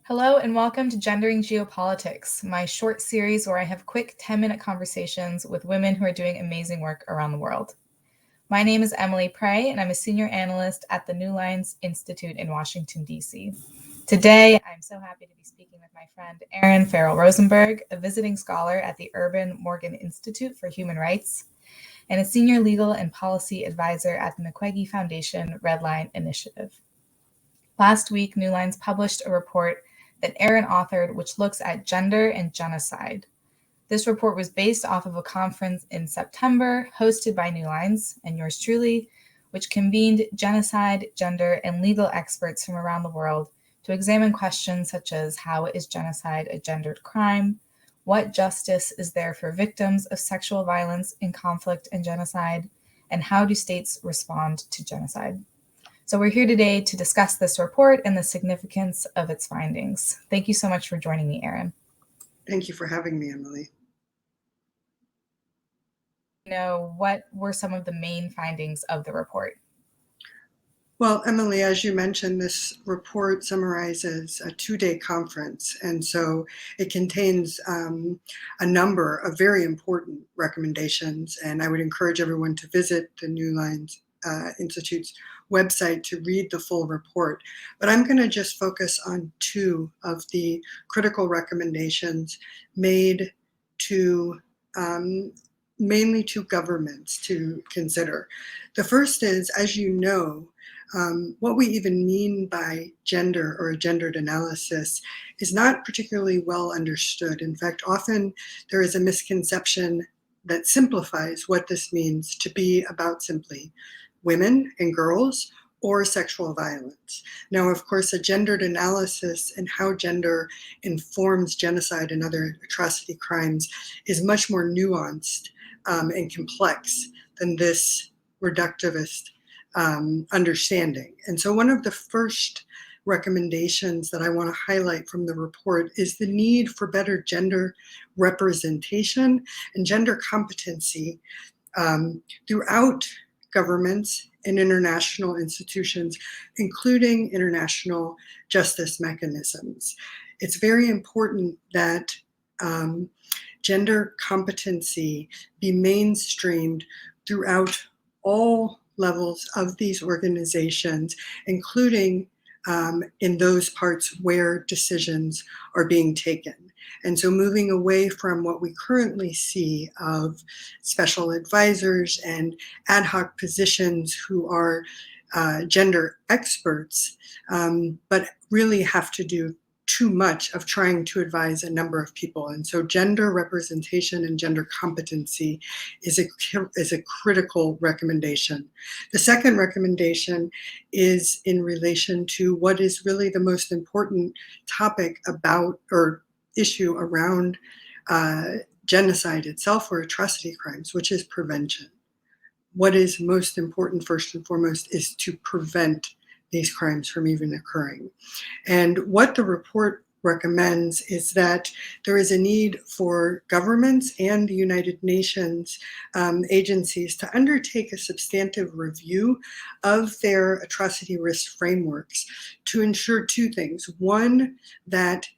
Hello and welcome to Gendering Geopolitics, my short series where I have quick 10-minute conversations with women who are doing amazing work around the world. My name is Emily Prey and I'm a senior analyst at the New Lines Institute in Washington, D.C. Today, I'm so happy to be speaking with my friend Erin Farrell Rosenberg, a visiting scholar at the Urban Morgan Institute for Human Rights and a senior legal and policy advisor at the McQuaggy Foundation Red Line Initiative. Last week, New Lines published a report that Erin authored, which looks at gender and genocide. This report was based off of a conference in September hosted by New Lines and yours truly, which convened genocide, gender, and legal experts from around the world to examine questions such as how is genocide a gendered crime, what justice is there for victims of sexual violence in conflict and genocide, and how do states respond to genocide. So we're here today to discuss this report and the significance of its findings. Thank you so much for joining me, Erin. Thank you for having me, Emily. What were some of the main findings of the report? Well, Emily, as you mentioned, this report summarizes a 2-day conference, and so it contains a number of very important recommendations, and I would encourage everyone to visit the New Lines Institute's website to read the full report. But I'm going to just focus on 2 of the critical recommendations made to mainly to governments to consider. The first is, as you know, what we even mean by gender or a gendered analysis is not particularly well understood. In fact, often there is a misconception that simplifies what this means to be about simply women and girls or sexual violence. Now, of course, a gendered analysis and how gender informs genocide and other atrocity crimes is much more nuanced and complex than this reductivist understanding. And so one of the first recommendations that I want to highlight from the report is the need for better gender representation and gender competency throughout governments and international institutions, including international justice mechanisms. It's very important that gender competency be mainstreamed throughout all levels of these organizations, including in those parts where decisions are being taken. And so moving away from what we currently see of special advisors and ad hoc positions who are gender experts, but really have to do too much of trying to advise a number of people. And so gender representation and gender competency is a critical recommendation. The second recommendation is in relation to what is really the most important topic about or issue around genocide itself or atrocity crimes, which is prevention. What is most important, first and foremost, is to prevent these crimes from even occurring. And what the report recommends is that there is a need for governments and the United Nations agencies to undertake a substantive review of their atrocity risk frameworks to ensure 2 things. One, that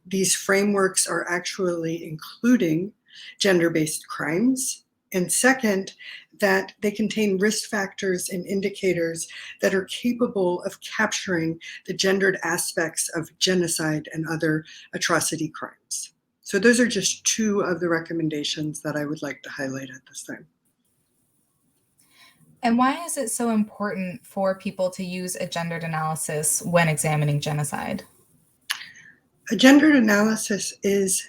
these frameworks are actually including gender-based crimes. And second, that they contain risk factors and indicators that are capable of capturing the gendered aspects of genocide and other atrocity crimes. So those are just 2 of the recommendations that I would like to highlight at this time. And why is it so important for people to use a gendered analysis when examining genocide? A gendered analysis is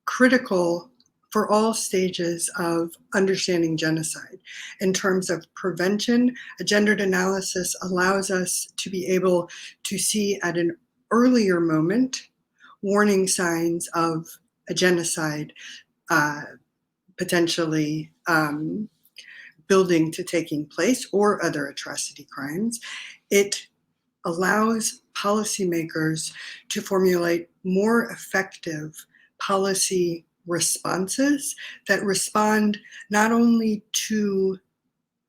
critical for all stages of understanding genocide. In terms of prevention, a gendered analysis allows us to be able to see at an earlier moment warning signs of a genocide potentially building to taking place or other atrocity crimes. It allows policymakers to formulate more effective policy responses that respond not only to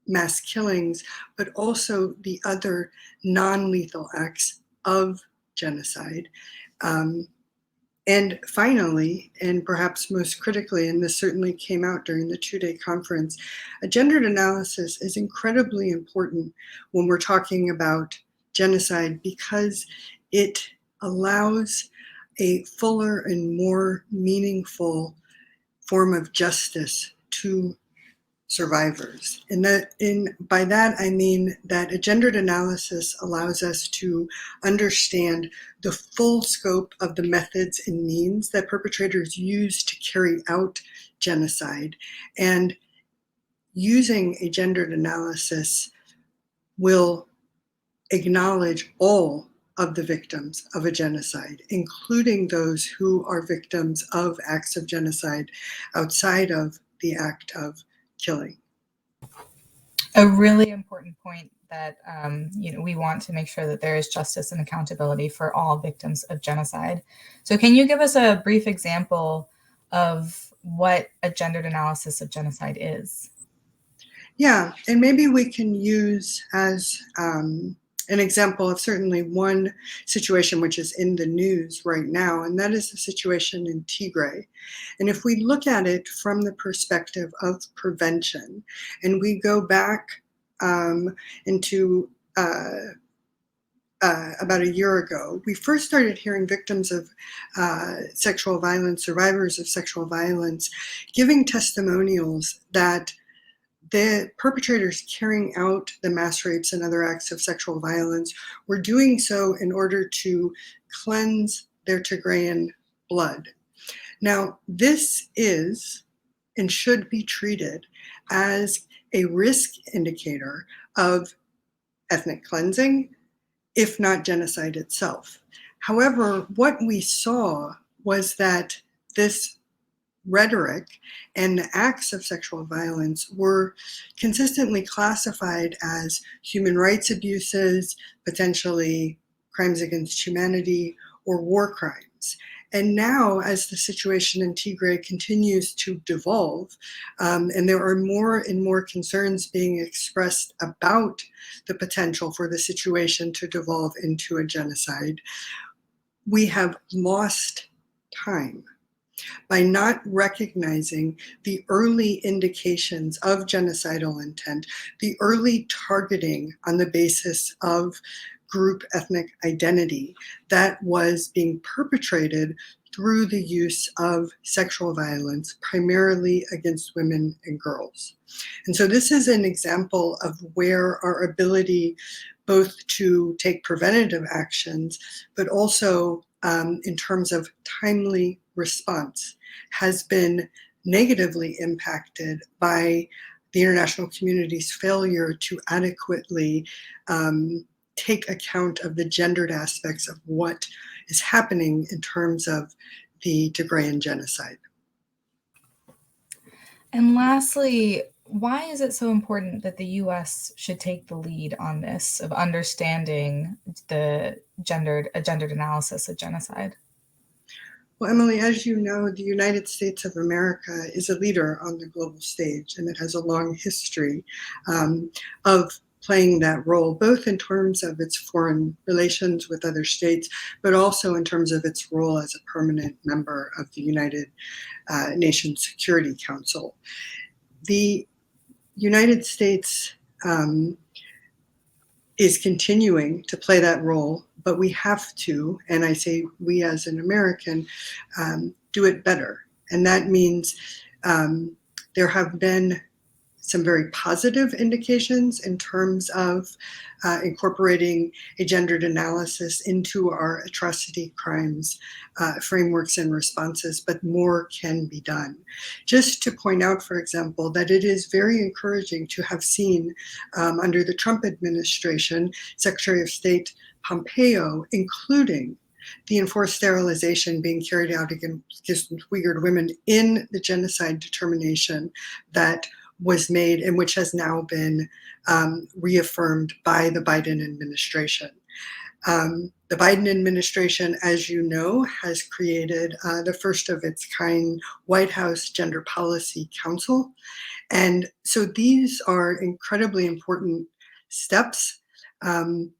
mass killings, but also the other non-lethal acts of genocide, And finally, and perhaps most critically, and this certainly came out during the two-day conference, a gendered analysis is incredibly important when we're talking about genocide because it allows a fuller and more meaningful form of justice to survivors. By that I mean that a gendered analysis allows us to understand the full scope of the methods and means that perpetrators use to carry out genocide. And using a gendered analysis will acknowledge all of the victims of a genocide, including those who are victims of acts of genocide outside of the act of killing. A really important point that we want to make sure that there is justice and accountability for all victims of genocide. So can you give us a brief example of what a gendered analysis of genocide is? Yeah, and maybe we can use as an example of certainly one situation which is in the news right now, and that is the situation in Tigray. And if we look at it from the perspective of prevention, and we go back into about a year ago, we first started hearing victims of sexual violence, survivors of sexual violence, giving testimonials that the perpetrators carrying out the mass rapes and other acts of sexual violence were doing so in order to cleanse their Tigrayan blood. Now, this is and should be treated as a risk indicator of ethnic cleansing, if not genocide itself. However, what we saw was that this rhetoric and the acts of sexual violence were consistently classified as human rights abuses, potentially crimes against humanity, or war crimes. And now, as the situation in Tigray continues to devolve, and there are more and more concerns being expressed about the potential for the situation to devolve into a genocide, we have lost time by not recognizing the early indications of genocidal intent, the early targeting on the basis of group ethnic identity that was being perpetrated through the use of sexual violence, primarily against women and girls. And so this is an example of where our ability both to take preventative actions, but also in terms of timely response, has been negatively impacted by the international community's failure to adequately take account of the gendered aspects of what is happening in terms of the Tigrayan genocide. And lastly, why is it so important that the US should take the lead on this of understanding a gendered analysis of genocide? Well, Emily, as you know, the United States of America is a leader on the global stage, and it has a long history of playing that role, both in terms of its foreign relations with other states, but also in terms of its role as a permanent member of the United Nations Security Council. The United States is continuing to play that role, but we have to, and I say we as an American, do it better. And that means there have been some very positive indications in terms of incorporating a gendered analysis into our atrocity crimes frameworks and responses, but more can be done. Just to point out, for example, that it is very encouraging to have seen under the Trump administration, Secretary of State Pompeo, including the enforced sterilization being carried out against Uyghur women in the genocide determination that was made and which has now been reaffirmed by the Biden administration. The Biden administration, as you know, has created the first of its kind White House Gender Policy Council. And so these are incredibly important steps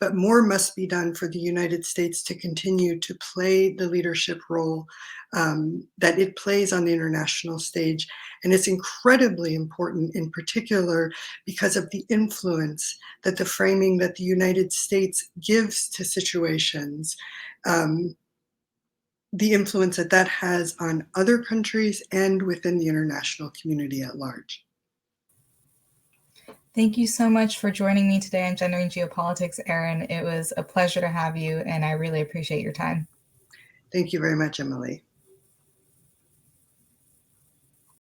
But more must be done for the United States to continue to play the leadership role that it plays on the international stage. And it's incredibly important, in particular, because of the influence that the framing that the United States gives to situations, the influence that that has on other countries and within the international community at large. Thank you so much for joining me today on Gendering Geopolitics, Erin. It was a pleasure to have you, and I really appreciate your time. Thank you very much, Emily.